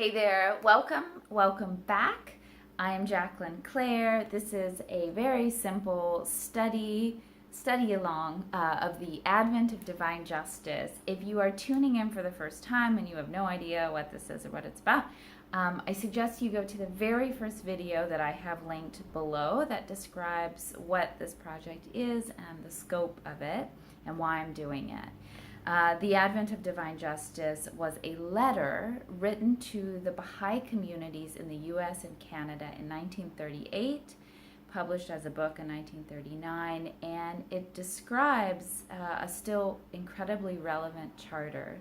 Hey there, welcome back. I am Jacqueline Clare. This is a very simple study along of the Advent of Divine Justice. If you are tuning in for the first time and you have no idea what this is or what it's about, I suggest you go to the very first video that I have linked below that describes what this project is and the scope of it and why I'm doing it. The Advent of Divine Justice was a letter written to the Baha'i communities in the U.S. and Canada in 1938, published as a book in 1939, and it describes a still incredibly relevant charter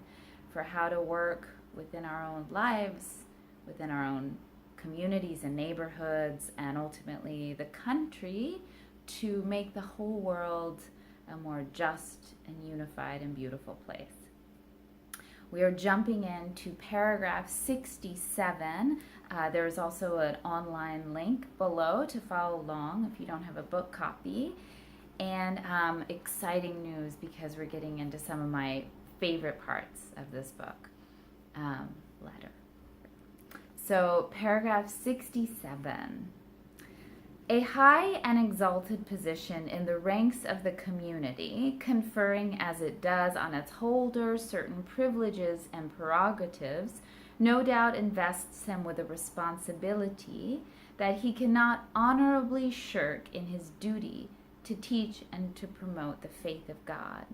for how to work within our own lives, within our own communities and neighborhoods, and ultimately the country to make the whole world a more just and unified and beautiful place. We are jumping into paragraph 67. There is also an online link below to follow along if you don't have a book copy. And exciting news because we're getting into some of my favorite parts of this book letter. So paragraph 67. A high and exalted position in the ranks of the community, conferring as it does on its holders certain privileges and prerogatives, no doubt invests him with a responsibility that he cannot honorably shirk in his duty to teach and to promote the faith of God.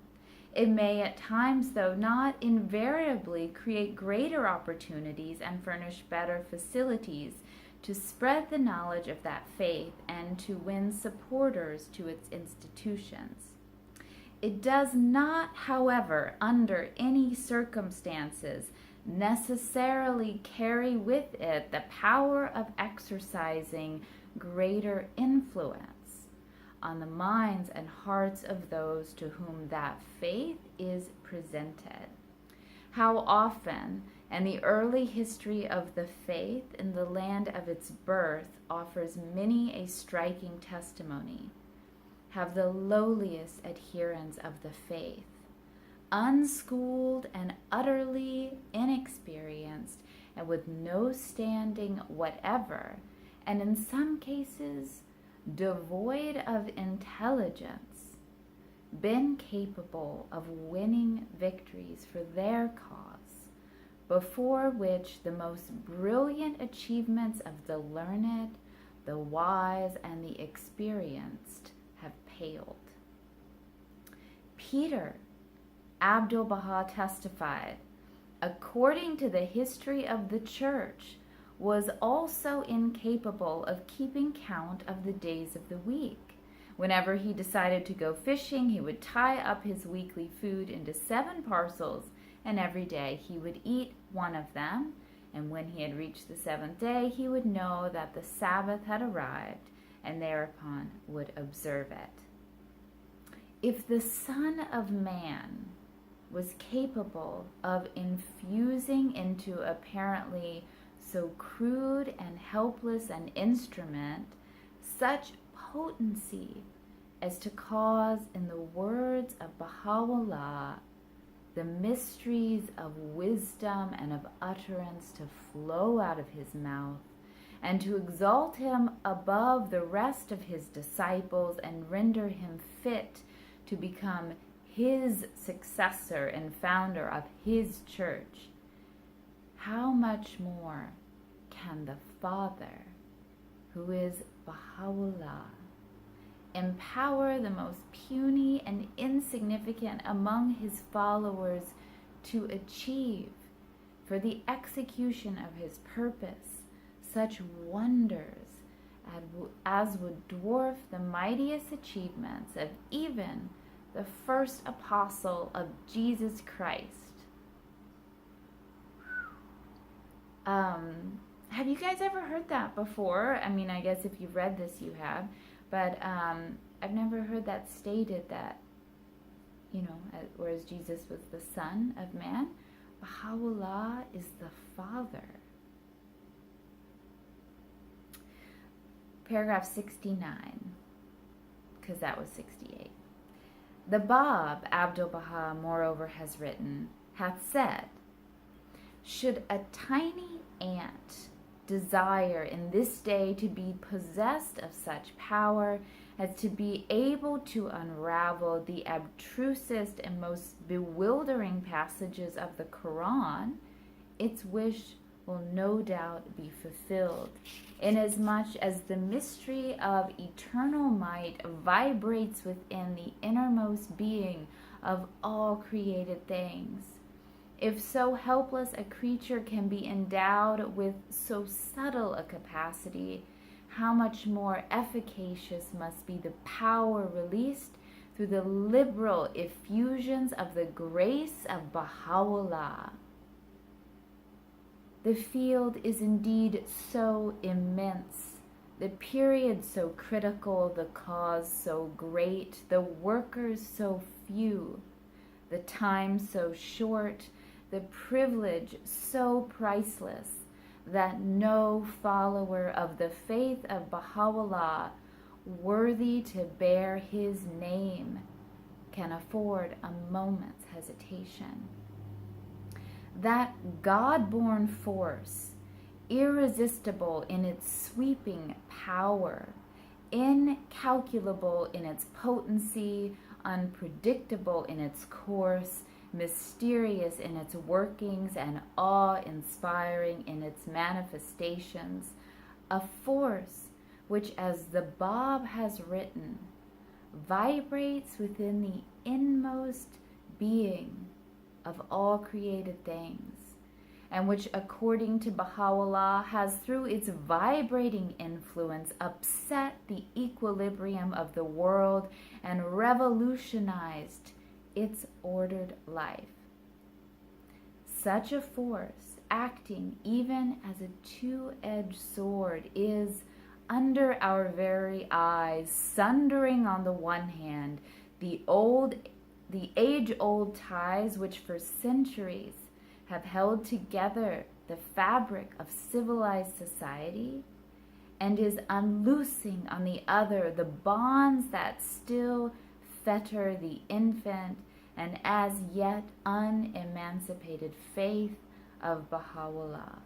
It may at times, though not invariably, create greater opportunities and furnish better facilities to spread the knowledge of that faith and to win supporters to its institutions. It does not, however, under any circumstances, necessarily carry with it the power of exercising greater influence on the minds and hearts of those to whom that faith is presented. How often, and the early history of the faith in the land of its birth offers many a striking testimony, have the lowliest adherents of the faith, unschooled and utterly inexperienced and with no standing whatever, and in some cases devoid of intelligence, been capable of winning victories for their cause, before which the most brilliant achievements of the learned, the wise, and the experienced have paled. Peter, Abdu'l-Baha testified, according to the history of the church, was also incapable of keeping count of the days of the week. Whenever he decided to go fishing, he would tie up his weekly food into 7 parcels, and every day he would eat one of them, and when he had reached the 7th day, he would know that the Sabbath had arrived, and thereupon would observe it. If the Son of Man was capable of infusing into apparently so crude and helpless an instrument such potency as to cause, in the words of Baha'u'llah, the mysteries of wisdom and of utterance to flow out of his mouth, and to exalt him above the rest of his disciples and render him fit to become his successor and founder of his church, how much more can the Father, who is Baha'u'llah, empower the most puny and insignificant among his followers to achieve, for the execution of his purpose, such wonders as would dwarf the mightiest achievements of even the first apostle of Jesus Christ? Have you guys ever heard that before? I mean, I guess if you've read this, you have. But I've never heard that stated that, whereas Jesus was the Son of Man, Baha'u'llah is the Father. Paragraph 69, because that was 68. The Bab, Abdu'l-Baha, moreover, has written, hath said, Should a tiny ant desire in this day to be possessed of such power as to be able to unravel the abstrusest and most bewildering passages of the Qur'an, its wish will no doubt be fulfilled, inasmuch as the mystery of eternal might vibrates within the innermost being of all created things. If so helpless a creature can be endowed with so subtle a capacity, how much more efficacious must be the power released through the liberal effusions of the grace of Baha'u'llah. The field is indeed so immense, the period so critical, the cause so great, the workers so few, the time so short, the privilege so priceless, that no follower of the faith of Baha'u'llah worthy to bear his name can afford a moment's hesitation. That God-born force, irresistible in its sweeping power, incalculable in its potency, unpredictable in its course, mysterious in its workings, and awe-inspiring in its manifestations, a force which, as the Bab has written, vibrates within the inmost being of all created things, and which, according to Baha'u'llah, has through its vibrating influence upset the equilibrium of the world and revolutionized its ordered life. Such a force, acting even as a two-edged sword, is under our very eyes, sundering on the one hand the age-old ties which for centuries have held together the fabric of civilized society, and is unloosing on the other the bonds that still fetter the infant and as yet unemancipated faith of Baha'u'llah.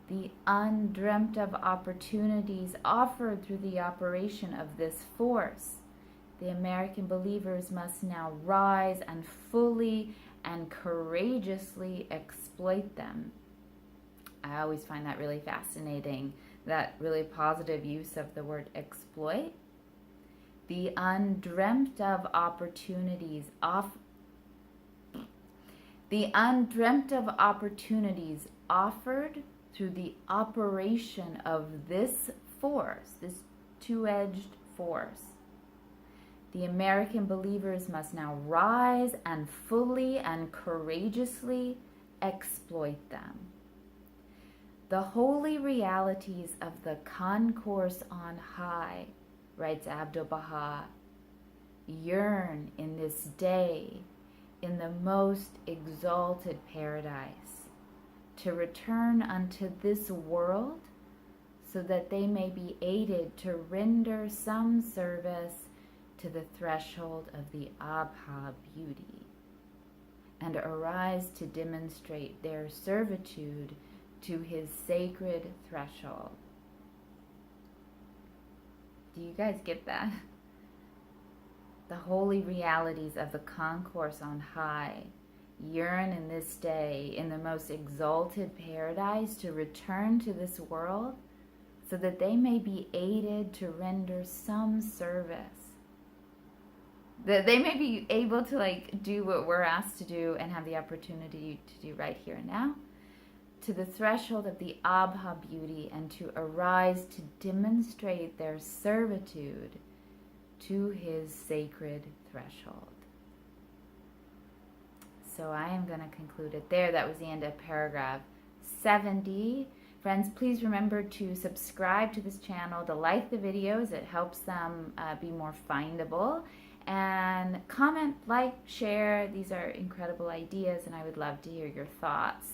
The undreamt-of opportunities offered through the operation of this force, the American believers must now rise and fully and courageously exploit them. I always find that really fascinating, that really positive use of the word exploit. The undreamt of opportunities offered through the operation of this force, this two-edged force. The American believers must now rise and fully and courageously exploit them. The holy realities of the concourse on high, writes Abdu'l-Baha, yearn in this day in the most exalted paradise to return unto this world, so that they may be aided to render some service to the threshold of the Abha beauty, and arise to demonstrate their servitude to his sacred threshold. Do you guys get that? The holy realities of the concourse on high yearn in this day in the most exalted paradise to return to this world, so that they may be aided to render some service. That they may be able to do what we're asked to do and have the opportunity to do right here and now, to the threshold of the Abha beauty, and to arise to demonstrate their servitude to his sacred threshold. So I am going to conclude it there. That was the end of paragraph 70. Friends, please remember to subscribe to this channel, to like the videos. It helps them be more findable. And comment, like, share. These are incredible ideas, and I would love to hear your thoughts.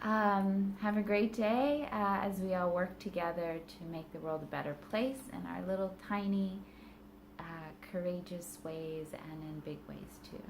Have a great day as we all work together to make the world a better place in our little tiny, courageous ways and in big ways too.